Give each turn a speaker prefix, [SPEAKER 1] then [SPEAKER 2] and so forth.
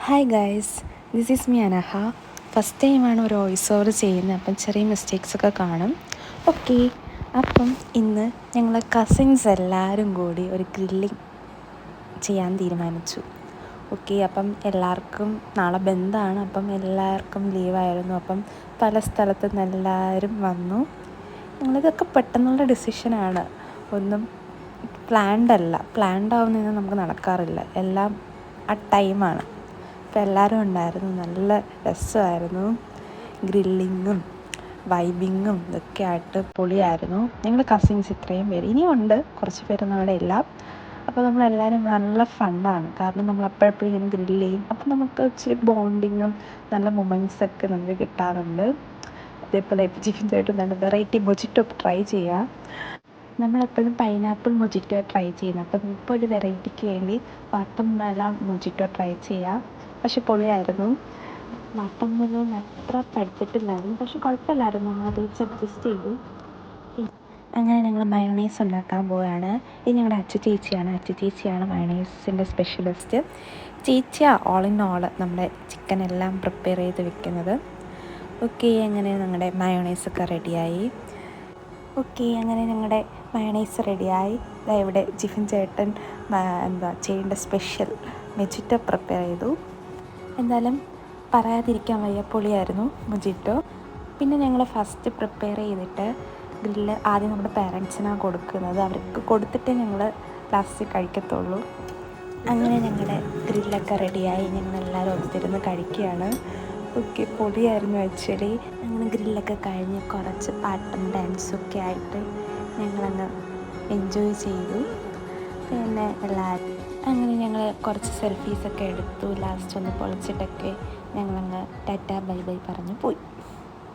[SPEAKER 1] Hi guys, this is me Anaha. First ടൈമാണ് ഒരു voice over ചെയ്യുന്നത്, അപ്പം ചെറിയ മിസ്റ്റേക്സൊക്കെ കാണും. ഓക്കെ, അപ്പം ഇന്ന് ഞങ്ങൾ കസിൻസ് എല്ലാവരും കൂടി ഒരു ഗ്രില്ലിങ് ചെയ്യാൻ തീരുമാനിച്ചു. ഓക്കെ, അപ്പം എല്ലാവർക്കും നാളെ ബന്ധാണ്, അപ്പം എല്ലാവർക്കും ലീവായിരുന്നു. അപ്പം പല സ്ഥലത്തു നിന്ന് എല്ലാവരും വന്നു. ഞങ്ങളിതൊക്കെ പെട്ടെന്നുള്ള ഡിസിഷനാണ്, ഒന്നും പ്ലാൻഡ് ആവുന്നതൊന്നും നമുക്ക് നടക്കാറില്ല, എല്ലാം ആ ടൈമാണ്. അപ്പോൾ എല്ലാവരും ഉണ്ടായിരുന്നു, നല്ല രസമായിരുന്നു. ഗ്രില്ലിങ്ങും വൈബിങ്ങും ഇതൊക്കെ ആയിട്ട് പൊളിയായിരുന്നു. ഞങ്ങൾ കസിൻസ് ഇത്രയും പേര്, ഇനിയുണ്ട് കുറച്ച് പേരൊന്നും അവിടെ ഇല്ല. അപ്പോൾ നമ്മളെല്ലാവരും നല്ല ഫണ്ണാണ്, കാരണം നമ്മൾ അപ്പോഴപ്പോഴും ഇങ്ങനെ ഗ്രില്ല് ചെയ്യും. അപ്പോൾ നമുക്ക് ഇച്ചിരി ബോണ്ടിങ്ങും നല്ല മൊമെൻറ്റ്സൊക്കെ നമുക്ക് കിട്ടാറുണ്ട്. അതേപോലെ ജിഫിൻസായിട്ട് നല്ല വെറൈറ്റി മൊജിറ്റോ ട്രൈ ചെയ്യുക. നമ്മളെപ്പോഴും പൈനാപ്പിൾ മൊജിറ്റോ ട്രൈ ചെയ്യുന്നത്, അപ്പം ഇപ്പോൾ ഒരു വെറൈറ്റിക്ക് വേണ്ടി വാട്ടർമെലൺ മൊജിറ്റോ ട്രൈ ചെയ്യുക. പക്ഷെ പൊളിയായിരുന്നു. വാട്ടർമെലൺ അത്ര പഠിച്ചിട്ടില്ലായിരുന്നു, പക്ഷെ കുഴപ്പമില്ലായിരുന്നു, അത് വെച്ച് അഡ്ജസ്റ്റ് ചെയ്തു. അങ്ങനെ ഞങ്ങൾ മയോണൈസ് ഉണ്ടാക്കാൻ പോവുകയാണ്. ഇത് ഞങ്ങളുടെ അച്ചു ചേച്ചിയാണ് മയോണൈസിൻ്റെ സ്പെഷ്യലിസ്റ്റ്. ചേച്ചിയാണ് ഓൾ ഇൻ ഓൾ നമ്മുടെ ചിക്കനെല്ലാം പ്രിപ്പയർ ചെയ്ത് വെക്കുന്നത്. ഓക്കെ, അങ്ങനെ ഞങ്ങളുടെ മയോണൈസൊക്കെ റെഡിയായി. അങ്ങനെ ഞങ്ങളുടെ മയോണൈസ് റെഡിയായി. ഇവിടെ ജിഫിൻ ചേട്ടൻ ചെയ്യേണ്ട സ്പെഷ്യൽ മൊജിറ്റോ പ്രിപ്പയർ ചെയ്തു. എന്തായാലും പറയാതിരിക്കാൻ വയ്യ, പൊളിയായിരുന്നു മൊജിറ്റോ. പിന്നെ ഞങ്ങൾ ഫസ്റ്റ് പ്രിപ്പയർ ചെയ്തിട്ട് ഗ്രില്ല് ആദ്യം നമ്മുടെ പേരൻസിനാണ് കൊടുക്കുന്നത്. അവർക്ക് കൊടുത്തിട്ടേ ഞങ്ങൾ ലാസ്റ്റ് കഴിക്കത്തുള്ളൂ. അങ്ങനെ ഞങ്ങളുടെ ഗ്രില്ലൊക്കെ റെഡിയായി, ഞങ്ങളെല്ലാവരും ഒത്തിരുന്ന് കഴിക്കുകയാണ്. ഓക്കെ, പൊളിയായിരുന്നു ആക്ച്വലി. അങ്ങനെ ഗ്രില്ലൊക്കെ കഴിഞ്ഞ് കുറച്ച് പാട്ടും ഡാൻസൊക്കെ ആയിട്ട് ഞങ്ങളങ്ങ് എൻജോയ് ചെയ്തു. പിന്നെ എല്ലാവരും അങ്ങനെ ഞങ്ങൾ കുറച്ച് സെൽഫീസൊക്കെ എടുത്തു. ലാസ്റ്റ് ഒന്ന് പൊളിച്ചിട്ടൊക്കെ ഞങ്ങളങ്ങ് ടാറ്റാ ബൈ ബൈ പറഞ്ഞു പോയി.